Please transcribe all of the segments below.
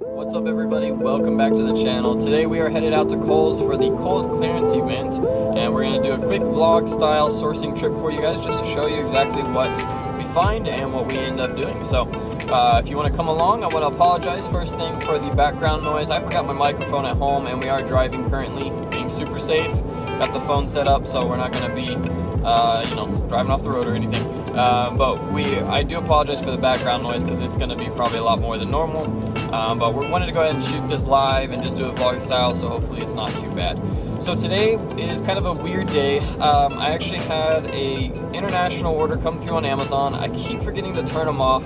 What's up everybody, welcome back to the channel. Today we are headed out to Kohl's for the Kohl's clearance event, and we're going to do a quick vlog style sourcing trip for you guys just to show you exactly what we find and what we end up doing. So if you want to come along, I want to apologize first thing for the background noise. I forgot my microphone at home and we are driving currently, being super safe. Got the phone set up so we're not going to be driving off the road or anything. But I do apologize for the background noise because it's going to be probably a lot more than normal. But we wanted to go ahead and shoot this live and just do it vlog style, so hopefully it's not too bad. So today is kind of a weird day. I actually had a international order come through on Amazon. I keep forgetting to turn them off.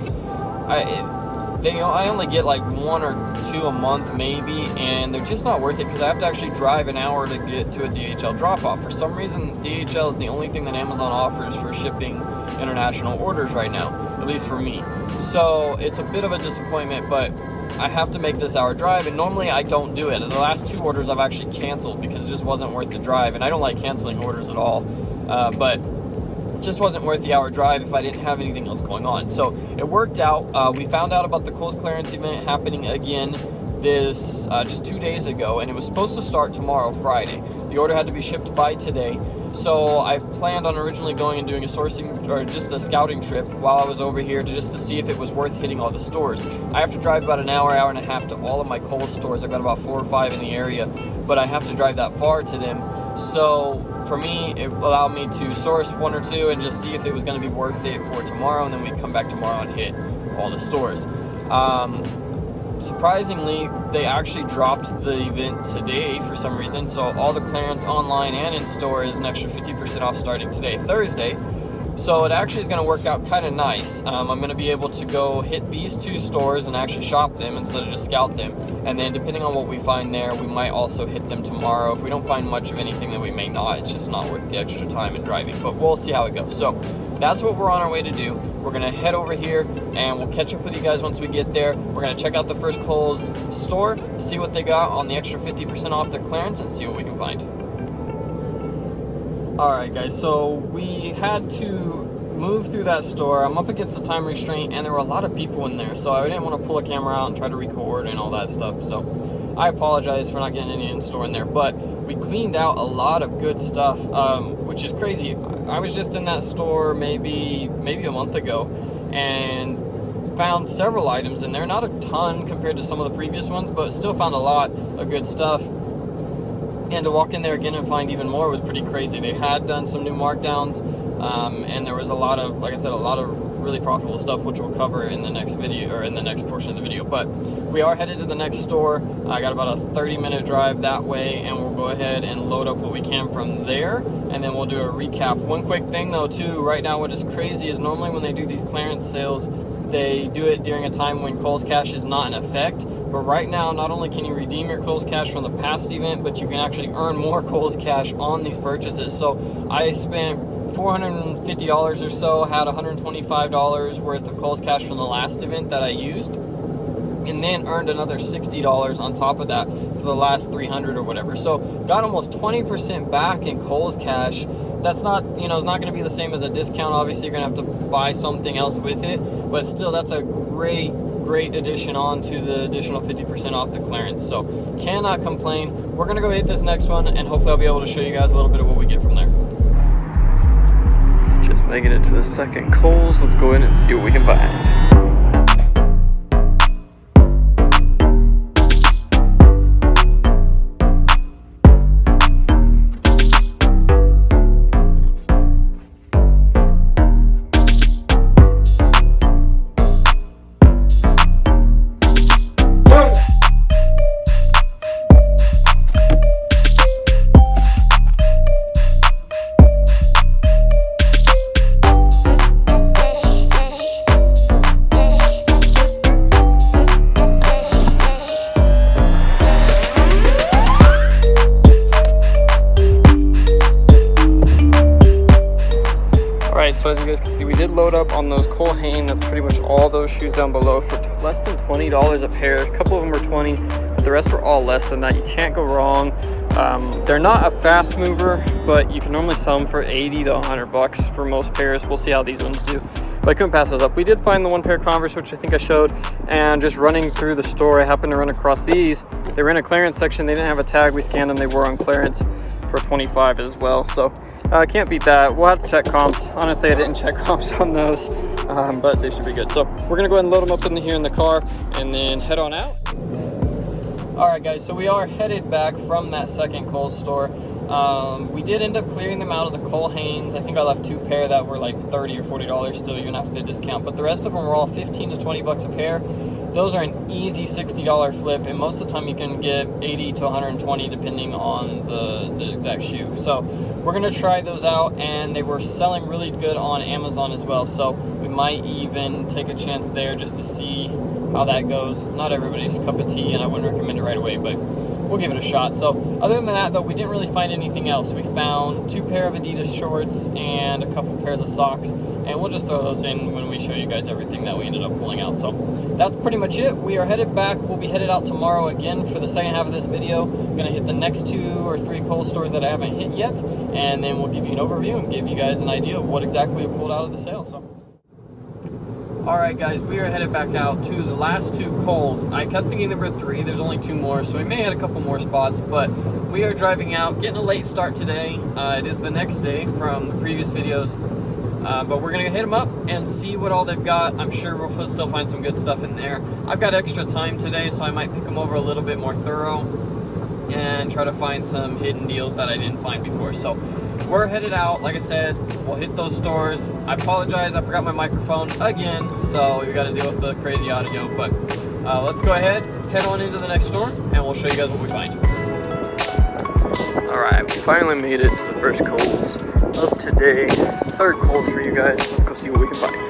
I only get like 1 or 2 a month maybe, and they're just not worth it because I have to actually drive an hour to get to a DHL drop-off. For some reason, DHL is the only thing that Amazon offers for shipping international orders right now, at least for me. So it's a bit of a disappointment, but I have to make this hour drive, and normally I don't do it. The last 2 orders I've actually canceled because it just wasn't worth the drive, and I don't like canceling orders at all, but it just wasn't worth the hour drive if I didn't have anything else going on. So it worked out. We found out about the Kohl's clearance event happening again this just 2 days ago, and it was supposed to start tomorrow, Friday. The order had to be shipped by today. So I planned on originally going and doing a sourcing or just a scouting trip while I was over here just to see if it was worth hitting all the stores. I have to drive about an hour, hour and a half to all of my Kohl's stores. I've got about 4 or 5 in the area, but I have to drive that far to them. So for me, it allowed me to source 1 or 2 and just see if it was going to be worth it for tomorrow, and then we come back tomorrow and hit all the stores. Surprisingly, they actually dropped the event today for some reason, so all the clearance online and in store is an extra 50% off starting today, Thursday. So it actually is going to work out kind of nice. I'm going to be able to go hit these 2 stores and actually shop them instead of just scout them. And then depending on what we find there, we might also hit them tomorrow. If we don't find much of anything, then we may not. It's just not worth the extra time and driving, but we'll see how it goes. So that's what we're on our way to do. We're going to head over here and we'll catch up with you guys once we get there. We're going to check out the first Kohl's store, see what they got on the extra 50% off their clearance, and see what we can find. Alright guys, so we had to move through that store. I'm up against the time restraint and there were a lot of people in there, so I didn't want to pull a camera out and try to record and all that stuff. So I apologize for not getting any in store in there, but we cleaned out a lot of good stuff, which is crazy. I was just in that store maybe a month ago and found several items in there, not a ton compared to some of the previous ones, but still found a lot of good stuff. And to walk in there again and find even more was pretty crazy. They had done some new markdowns, and there was a lot of, like I said, a lot of really profitable stuff, which we'll cover in the next video, or in the next portion of the video. But we are headed to the next store. I got about a 30-minute drive that way, and we'll go ahead and load up what we can from there, and then we'll do a recap. One quick thing though too, right now what is crazy is normally when they do these clearance sales, they do it during a time when Kohl's Cash is not in effect. But right now, not only can you redeem your Kohl's Cash from the past event, but you can actually earn more Kohl's Cash on these purchases. So I spent $450 or so, had $125 worth of Kohl's Cash from the last event that I used, and then earned another $60 on top of that for the last 300 or whatever. So got almost 20% back in Kohl's Cash. That's not, it's not going to be the same as a discount. Obviously, you're going to have to buy something else with it, but still, that's a great addition on to the additional 50% off the clearance. So cannot complain. We're going to go hit this next one, and hopefully I'll be able to show you guys a little bit of what we get from there. Just making it to the second Kohl's. Let's go in and see what we can find. So as you guys can see, we did load up on those Kohl Hain. That's pretty much all those shoes down below for less than $20 a pair. A couple of them were 20, but the rest were all less than that. You can't go wrong. They're not a fast mover, but you can normally sell them for 80 to 100 bucks for most pairs. We'll see how these ones do. but I couldn't pass those up. We did find the one pair of Converse, which I think I showed, and just running through the store, I happened to run across these. They were in a clearance section. They didn't have a tag. We scanned them. They were on clearance for $25 as well. So can't beat that. We'll have to check comps. Honestly, I didn't check comps on those, but they should be good. So we're gonna go ahead and load them up in here in the car and then head on out. All right, guys, so we are headed back from that second Kohl store. We did end up clearing them out of the Kohl Hanes. I think I left 2 pair that were like $30 or $40 still, even after the discount, but the rest of them were all 15 to 20 bucks a pair. Those are an easy $60 flip, and most of the time you can get 80 to 120 depending on the exact shoe. So we're gonna try those out, and they were selling really good on Amazon as well, so we might even take a chance there just to see how that goes. Not everybody's cup of tea, and I wouldn't recommend it right away, but we'll give it a shot. So other than that, though, we didn't really find anything else. We found 2 pair of Adidas shorts and a couple pairs of socks, and we'll just throw those in when we show you guys everything that we ended up pulling out. So that's pretty much it. We are headed back. We'll be headed out tomorrow again for the second half of this video. Gonna hit the next 2 or 3 Kohl stores that I haven't hit yet, and then we'll give you an overview and give you guys an idea of what exactly we pulled out of the sale. So alright guys, we are headed back out to the last 2 Kohls. I kept thinking there were 3, there's only 2 more, so we may have a couple more spots, but we are driving out, getting a late start today. It is the next day from the previous videos, but we're going to hit them up and see what all they've got. I'm sure we'll still find some good stuff in there. I've got extra time today, so I might pick them over a little bit more thorough and try to find some hidden deals that I didn't find before. So we're headed out. Like I said, we'll hit those stores. I apologize, I forgot my microphone again, so you got to deal with the crazy audio, but let's go ahead, head on into the next store, and we'll show you guys what we find. All right, we finally made it to the first Kohl's of today. 3rd Kohl's for you guys. Let's go see what we can find.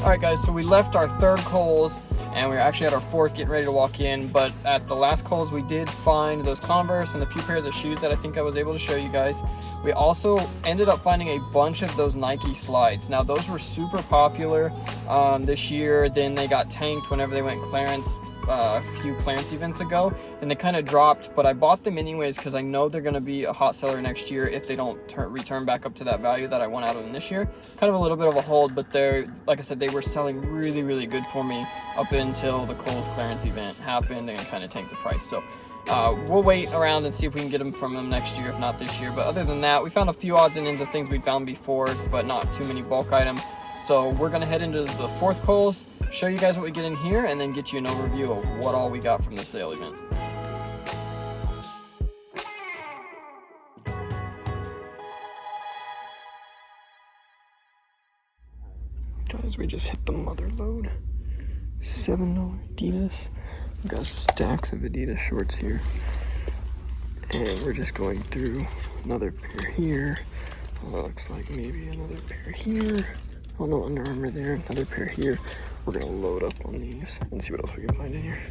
Alright guys, so we left our 3rd Kohl's and we were actually at our 4th getting ready to walk in, but at the last Kohl's we did find those Converse and a few pairs of shoes that I think I was able to show you guys. We also ended up finding a bunch of those Nike slides. Now those were super popular this year, then they got tanked whenever they went clearance. a few clearance events ago, and they kind of dropped, but I bought them anyways because I know they're going to be a hot seller next year if they don't return back up to that value that I went out of them this year. Kind of a little bit of a hold, but they're, like I said, they were selling really, really good for me up until the Kohl's clearance event happened and kind of tanked the price. So we'll wait around and see if we can get them from them next year, if not this year. But other than that, we found a few odds and ends of things we'd found before, but not too many bulk items. So we're gonna head into the fourth Kohl's, show you guys what we get in here, and then get you an overview of what all we got from the sale event. Guys, we just hit the mother load. $7 Adidas. We've got stacks of Adidas shorts here. And we're just going through another pair here. Looks like maybe another pair here. Oh no, Under Armour there, another pair here. We're gonna load up on these and see what else we can find in here.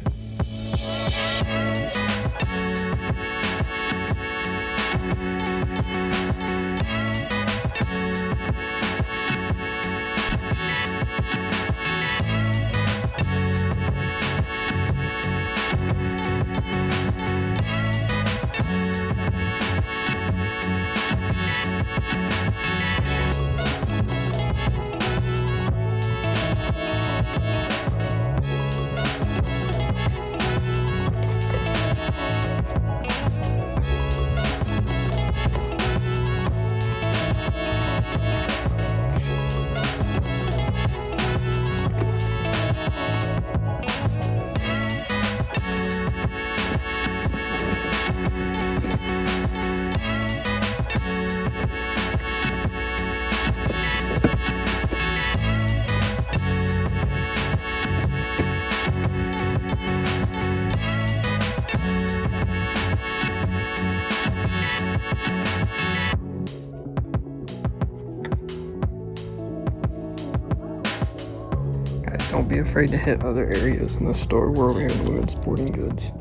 Don't be afraid to hit other areas in the store. We're over here in women's sporting goods.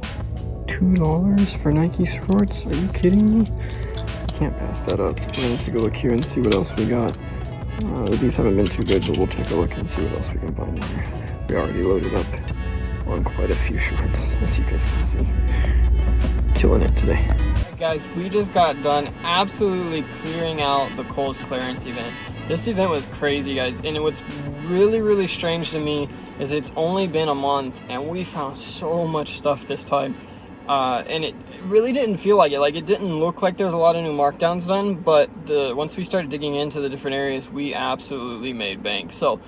$2 for Nike shorts? Are you kidding me? Can't pass that up. We're gonna take a look here and see what else we got. These haven't been too good, but we'll take a look and see what else we can find in here. We already loaded up on quite a few shorts, as you guys can see. Killing it today. Guys, we just got done absolutely clearing out the Kohl's clearance event. This event was crazy, guys, and what's really, really strange to me is it's only been a month and we found so much stuff this time, and it really didn't feel like it. Like, it didn't look like there was a lot of new markdowns done, but once we started digging into the different areas, we absolutely made bank. So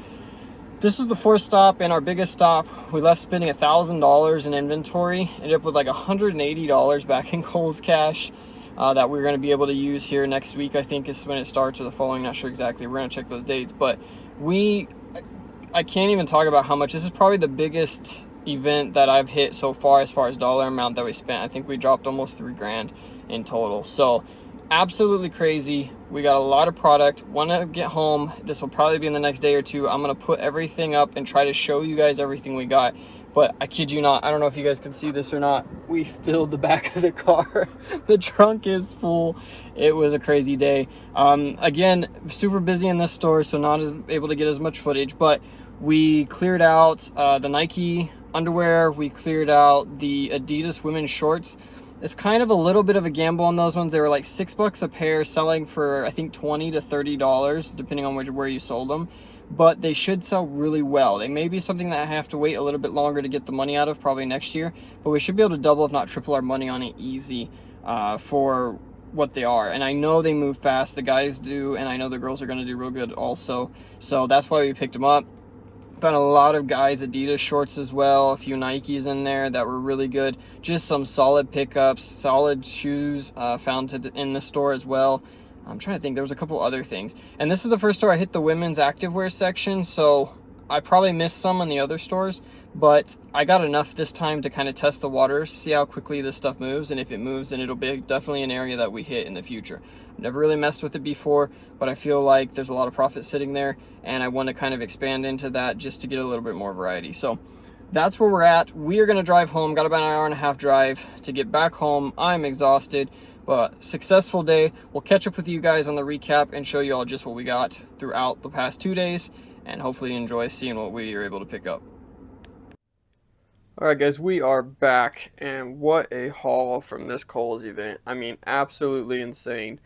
this was the fourth stop and our biggest stop. We left spending $1,000 in inventory, ended up with like $180 back in Kohl's cash. That we're going to be able to use here next week, I think is when it starts, or the following, not sure exactly. We're going to check those dates, but I can't even talk about how much. This is probably the biggest event that I've hit so far as dollar amount that we spent. I think we dropped almost $3,000 in total. So absolutely crazy. We got a lot of product. When I get home, this will probably be in the next day or two, I'm going to put everything up and try to show you guys everything we got. But I kid you not, I don't know if you guys can see this or not, we filled the back of the car. The trunk is full. It was a crazy day. Again, super busy in this store, so not able to get as much footage, but we cleared out the Nike underwear. We cleared out the Adidas women's shorts. It's kind of a little bit of a gamble on those ones. They were like $6 a pair, selling for I think $20 to $30, depending on where you sold them. But they should sell really well. They may be something that I have to wait a little bit longer to get the money out of, probably next year, but we should be able to double if not triple our money on it easy for what they are. And I know they move fast, the guys do, and I know the girls are going to do real good also, so that's why we picked them up. Found a lot of guys Adidas shorts as well, a few Nikes in there that were really good. Just some solid pickups, solid shoes found in the store as well. I'm trying to think, there was a couple other things. And this is the first store I hit the women's activewear section, so I probably missed some in the other stores, but I got enough this time to kind of test the waters, see how quickly this stuff moves, and if it moves, then it'll be definitely an area that we hit in the future. I've never really messed with it before, but I feel like there's a lot of profit sitting there, and I want to kind of expand into that just to get a little bit more variety. So that's where we're at. We are going to drive home. Got about an hour and a half drive to get back home. I'm exhausted. But successful day. We'll catch up with you guys on the recap and show you all just what we got throughout the past 2 days, and hopefully enjoy seeing what we are able to pick up. Alright guys, we are back, and what a haul from this Kohl's event. I mean, absolutely insane.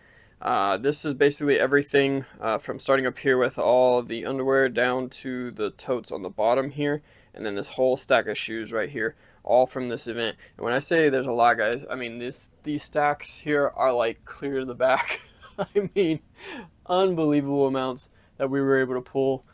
This is basically everything from starting up here with all the underwear down to the totes on the bottom here, and then this whole stack of shoes right here, all from this event. And when I say there's a lot, guys, I mean these stacks here are like clear to the back. I mean, unbelievable amounts that we were able to pull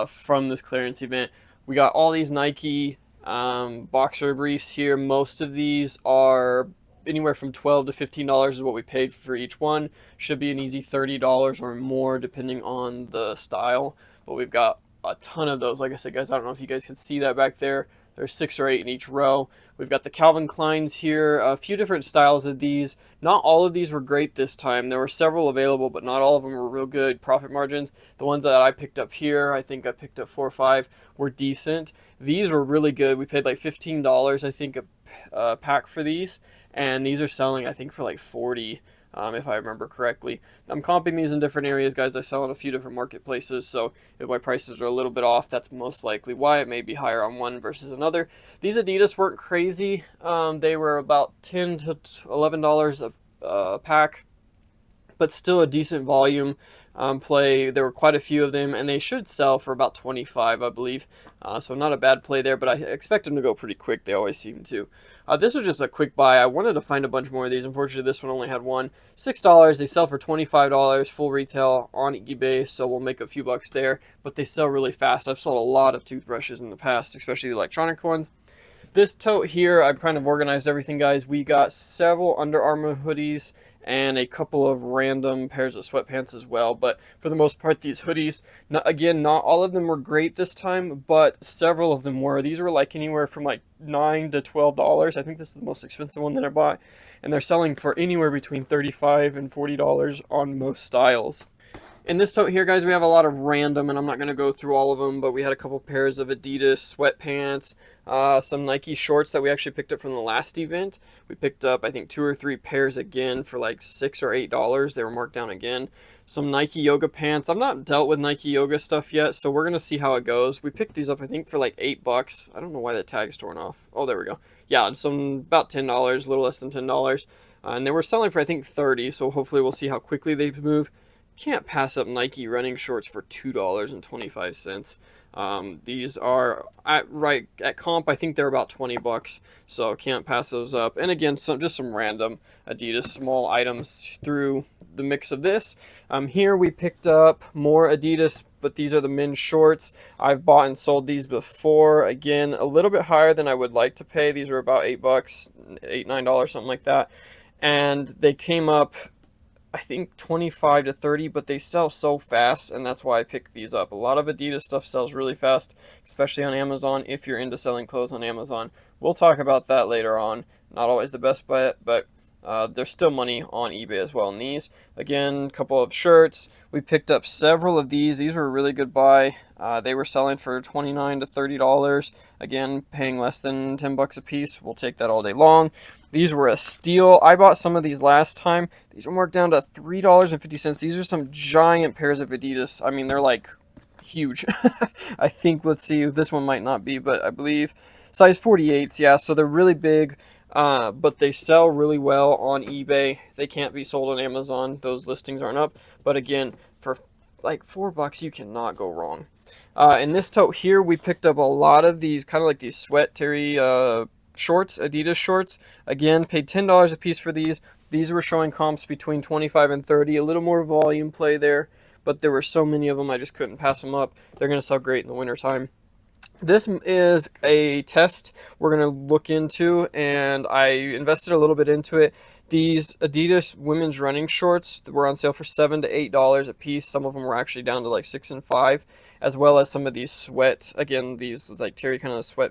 from this clearance event. We got all these Nike boxer briefs here. Most of these are anywhere from $12 to $15 is what we paid for each one. Should be an easy $30 or more depending on the style, but we've got a ton of those. Like I said, guys, I don't know if you guys can see that back there. There's 6 or 8 in each row. We've got the Calvin Kleins here, a few different styles of these. Not all of these were great this time. There were several available, but not all of them were real good profit margins. The ones that I picked up here, I think I picked up 4 or 5, were decent. These were really good. We paid like $15, I think, a pack for these, and these are selling, I think, for like 40. If I remember correctly. I'm comping these in different areas, guys. I sell in a few different marketplaces, so if my prices are a little bit off, that's most likely why. It may be higher on one versus another. These Adidas weren't crazy. They were about $10 to $11 a pack, but still a decent volume play. There were quite a few of them, and they should sell for about 25, I believe. So not a bad play there, but I expect them to go pretty quick. They always seem to. This was just a quick buy. I wanted to find a bunch more of these. Unfortunately, this one only had one. $6. They sell for $25 full retail on eBay, so we'll make a few bucks there. But they sell really fast. I've sold a lot of toothbrushes in the past, especially the electronic ones. This tote here, I've kind of organized everything, guys. We got several Under Armour hoodies and a couple of random pairs of sweatpants as well. But for the most part, these hoodies, not all of them were great this time, but several of them were. These were like anywhere from like $9 to $12. I think this is the most expensive one that I bought. And they're selling for anywhere between $35 and $40 on most styles. In this tote here, guys, we have a lot of random, and I'm not going to go through all of them, but we had a couple pairs of Adidas sweatpants, some Nike shorts that we actually picked up from the last event. We picked up, I think, 2 or 3 pairs again for like $6 or $8. They were marked down again. Some Nike yoga pants. I've not dealt with Nike yoga stuff yet, so we're going to see how it goes. We picked these up, I think, for like $8. I don't know why the tag's torn off. Oh, there we go. Yeah, some about $10, a little less than $10. And they were selling for, I think, $30, so hopefully we'll see how quickly they move. Can't pass up Nike running shorts for $2.25. These are at comp. I think they're about $20, so can't pass those up. And again, just some random Adidas small items through the mix of this. Here we picked up more Adidas, but these are the men's shorts. I've bought and sold these before. Again, a little bit higher than I would like to pay. These were about $8, $8, $9, something like that, and they came up, I think, 25 to 30, but they sell so fast, and that's why I picked these up. A lot of Adidas stuff sells really fast, especially on Amazon, if you're into selling clothes on Amazon. We'll talk about that later on. Not always the best bet, but there's still money on eBay as well in these. Again, a couple of shirts. We picked up several of these. These were a really good buy. They were selling for $29 to $30. Again, paying less than $10 a piece. We'll take that all day long. These were a steal. I bought some of these last time. These were marked down to $3.50. These are some giant pairs of Adidas. I mean, they're like huge. I think, let's see, this one might not be, but I believe size 48s. Yeah, so they're really big, but they sell really well on eBay. They can't be sold on Amazon. Those listings aren't up. But again, for like $4, you cannot go wrong. In this tote here, we picked up a lot of these, kind of like these sweat terry shorts, Adidas shorts. Again, paid $10 a piece for these. These were showing comps between 25 and 30, a little more volume play there, but there were so many of them I just couldn't pass them up. They're going to sell great in the wintertime. This is a test we're going to look into, and I invested a little bit into it. These Adidas women's running shorts were on sale for $7 to $8 a piece. Some of them were actually down to like $6 and $5, as well as some of these sweat, again, these like terry kind of sweat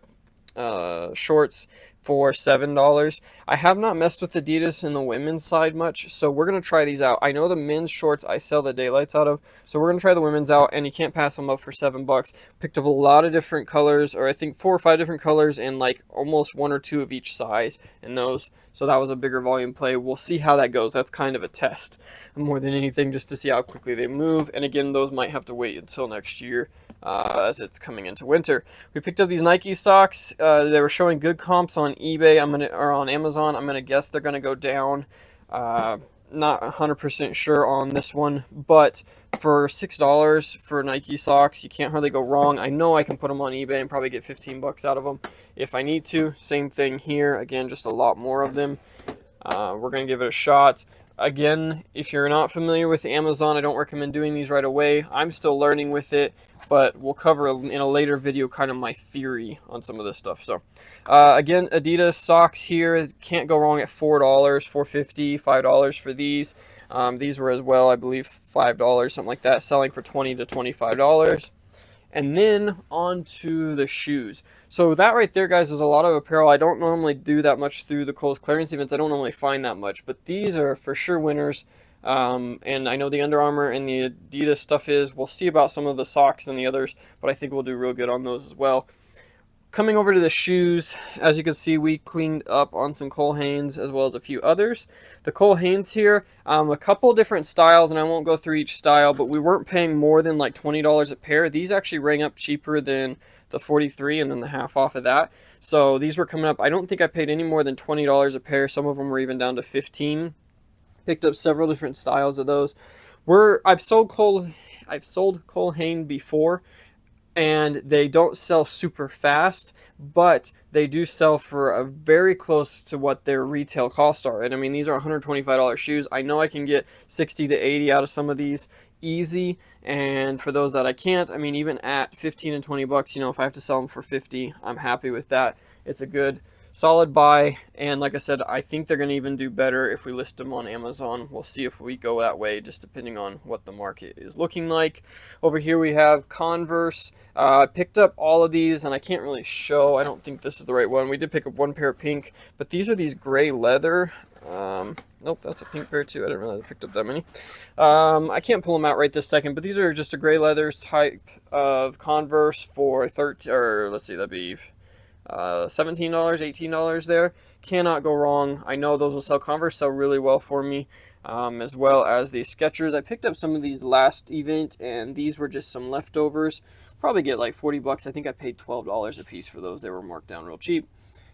shorts for $7. I have not messed with Adidas in the women's side much, so we're going to try these out. I know the men's shorts I sell the daylights out of, so we're going to try the women's out, and you can't pass them up for $7. Picked up a lot of different colors, or I think 4 or 5 different colors, and like almost 1 or 2 of each size in those, so that was a bigger volume play. We'll see how that goes. That's kind of a test more than anything, just to see how quickly they move, and again, those might have to wait until next year. as it's coming into winter. We picked up these Nike socks. They were showing good comps on eBay. Or on Amazon. I'm gonna guess they're gonna go down. Not 100% sure on this one, but for $6 for Nike socks, you can't hardly go wrong. I know I can put them on eBay and probably get 15 bucks out of them if I need to. Same thing here. Again, just a lot more of them. We're gonna give it a shot. Again, if you're not familiar with Amazon, I don't recommend doing these right away. I'm still learning with it, but we'll cover in a later video kind of my theory on some of this stuff. So again, Adidas socks here, can't go wrong at $4, $4.50, $5 for these. These were as well, I believe, $5, something like that, selling for $20 to $25. And then on to the shoes. So that right there, guys, is a lot of apparel. I don't normally do that much through the Kohl's clearance events. I don't normally find that much, but these are for sure winners. And I know the Under Armour and the Adidas stuff is. We'll see about some of the socks and the others, but I think we'll do real good on those as well. Coming over to the shoes, as you can see, we cleaned up on some Kohl Hanes as well as a few others. The Kohl Hanes here, a couple different styles, and I won't go through each style, but we weren't paying more than like $20 a pair. These actually rang up cheaper than the 43 and then the half off of that. So these were coming up. I don't think I paid any more than $20 a pair. Some of them were even down to 15. Picked up several different styles of those. I've sold Kohl Hanes before, and they don't sell super fast, but they do sell for a very close to what their retail costs are. And I mean, these are $125 shoes. I know I can get 60 to 80 out of some of these easy, and for those that I can't, I mean, even at 15 and 20 bucks, you know, if I have to sell them for 50, I'm happy with that. It's a good solid buy, and like I said, I think they're going to even do better if we list them on Amazon. We'll see if we go that way, just depending on what the market is looking like. Over here we have Converse. I picked up all of these, and I can't really show. I don't think this is the right one. We did pick up one pair of pink, but these are these gray leather. Nope, that's a pink pair too. I didn't realize I picked up that many. I can't pull them out right this second, but these are just a gray leather type of Converse for that'd be $17, $18 there. Cannot go wrong. I know those will sell. Converse sell really well for me, as well as the Skechers. I picked up some of these last event, and these were just some leftovers. Probably get like 40 bucks. I think I paid $12 a piece for those. They were marked down real cheap.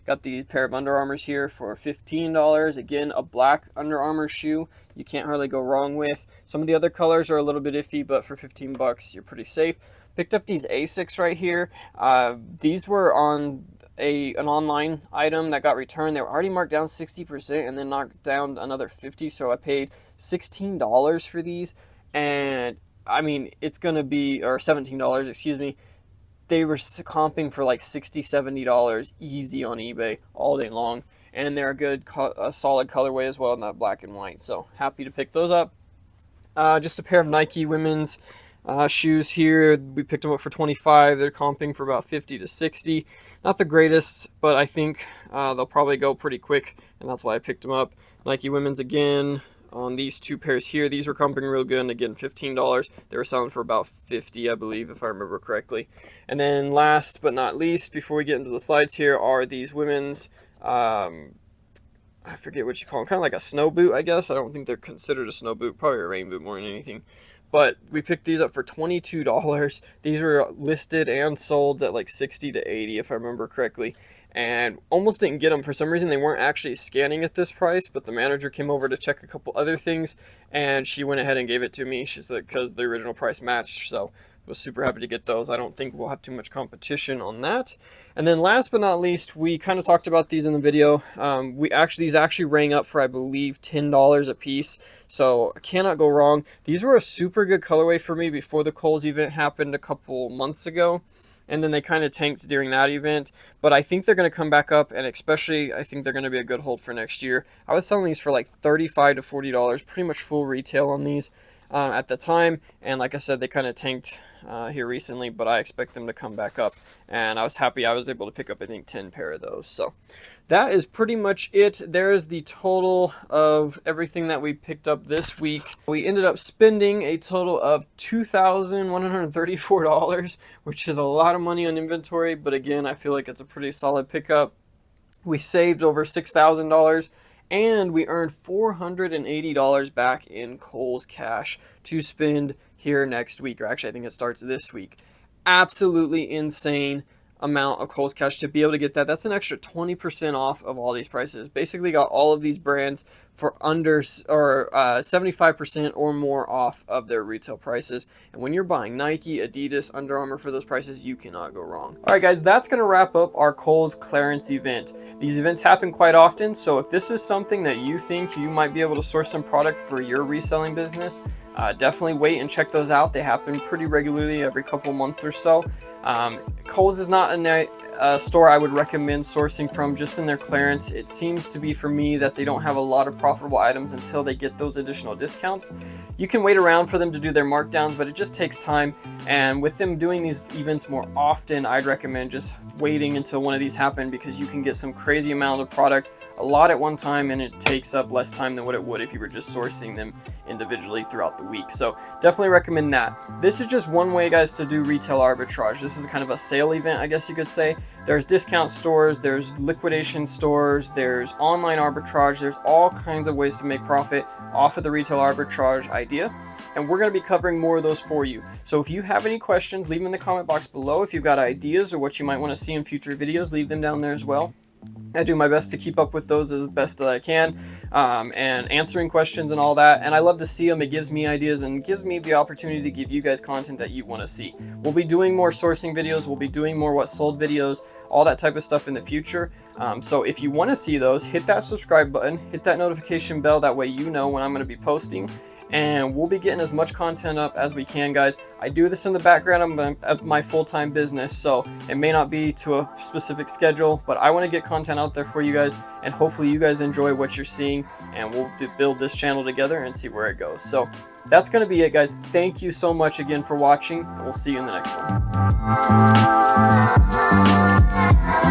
Got the pair of Under Armours here for $15. Again, a black Under Armour shoe. You can't hardly go wrong with. Some of the other colors are a little bit iffy, but for 15 bucks, you're pretty safe. Picked up these Asics right here. These were on an online item that got returned. They were already marked down 60% and then knocked down another 50, so I paid $16 for these, and I mean, it's gonna be, or $17, excuse me. They were comping for like $60, $70 easy on eBay all day long, and they're a solid colorway as well in that black and white, so happy to pick those up. Just a pair of Nike women's shoes here. We picked them up for $25. They're comping for about $50 to $60. Not the greatest, but I think they'll probably go pretty quick, and that's why I picked them up. Nike women's again on these two pairs here. These were comping real good, and again, $15. They were selling for about $50, I believe, if I remember correctly. And then last but not least, before we get into the slides here, are these women's, I forget what you call them, kind of like a snow boot, I guess. I don't think they're considered a snow boot, probably a rain boot more than anything. But we picked these up for $22. These were listed and sold at like 60 to 80, if I remember correctly. And almost didn't get them. For some reason, they weren't actually scanning at this price, but the manager came over to check a couple other things, and she went ahead and gave it to me. She said because the original price matched, so I was super happy to get those. I don't think we'll have too much competition on that. And then last but not least, we kind of talked about these in the video. These actually rang up for, I believe, $10 a piece. So I cannot go wrong. These were a super good colorway for me before the Kohl's event happened a couple months ago. And then they kind of tanked during that event. But I think they're going to come back up, and especially I think they're going to be a good hold for next year. I was selling these for like $35 to $40, pretty much full retail on these at the time. And like I said, they kind of tanked here recently, but I expect them to come back up. And I was happy I was able to pick up, I think, 10 pair of those. So that is pretty much it. There's the total of everything that we picked up this week. We ended up spending a total of $2,134, which is a lot of money on inventory, but again, I feel like it's a pretty solid pickup. We saved over $6,000, and we earned $480 back in Kohl's cash to spend here next week, or actually I think it starts this week. absolutely insane amount of Kohl's Cash to be able to get that. That's an extra 20% off of all these prices. Basically got all of these brands for under or 75% or more off of their retail prices. And when you're buying Nike, Adidas, Under Armour for those prices, you cannot go wrong. All right, guys, that's going to wrap up our Kohl's clearance event. These events happen quite often, so if this is something that you think you might be able to source some product for your reselling business, definitely wait and check those out. They happen pretty regularly, every couple months or so. Kohl's is not a store I would recommend sourcing from just in their clearance. It seems to be for me that they don't have a lot of profitable items until they get those additional discounts. You can wait around for them to do their markdowns, but it just takes time. And with them doing these events more often, I'd recommend just waiting until one of these happen, because you can get some crazy amount of product a lot at one time, and it takes up less time than what it would if you were just sourcing them individually throughout the week. So definitely recommend that. This is just one way, guys, to do retail arbitrage. This is kind of a sale event, I guess you could say. There's discount stores, there's liquidation stores, there's online arbitrage, there's all kinds of ways to make profit off of the retail arbitrage idea. And we're going to be covering more of those for you. So if you have any questions, leave them in the comment box below. If you've got ideas or what you might want to see in future videos, leave them down there as well. I do my best to keep up with those as best that I can, and answering questions and all that. And I love to see them. It gives me ideas and gives me the opportunity to give you guys content that you want to see. We'll be doing more sourcing videos. We'll be doing more what sold videos, all that type of stuff in the future. So if you want to see those, hit that subscribe button, hit that notification bell. That way you know when I'm going to be posting. And we'll be getting as much content up as we can, guys. I do this in the background of my full-time business, so it may not be to a specific schedule, but I want to get content out there for you guys, and hopefully you guys enjoy what you're seeing, and we'll build this channel together and see where it goes. So that's going to be it, guys. Thank you so much again for watching, and we'll see you in the next one.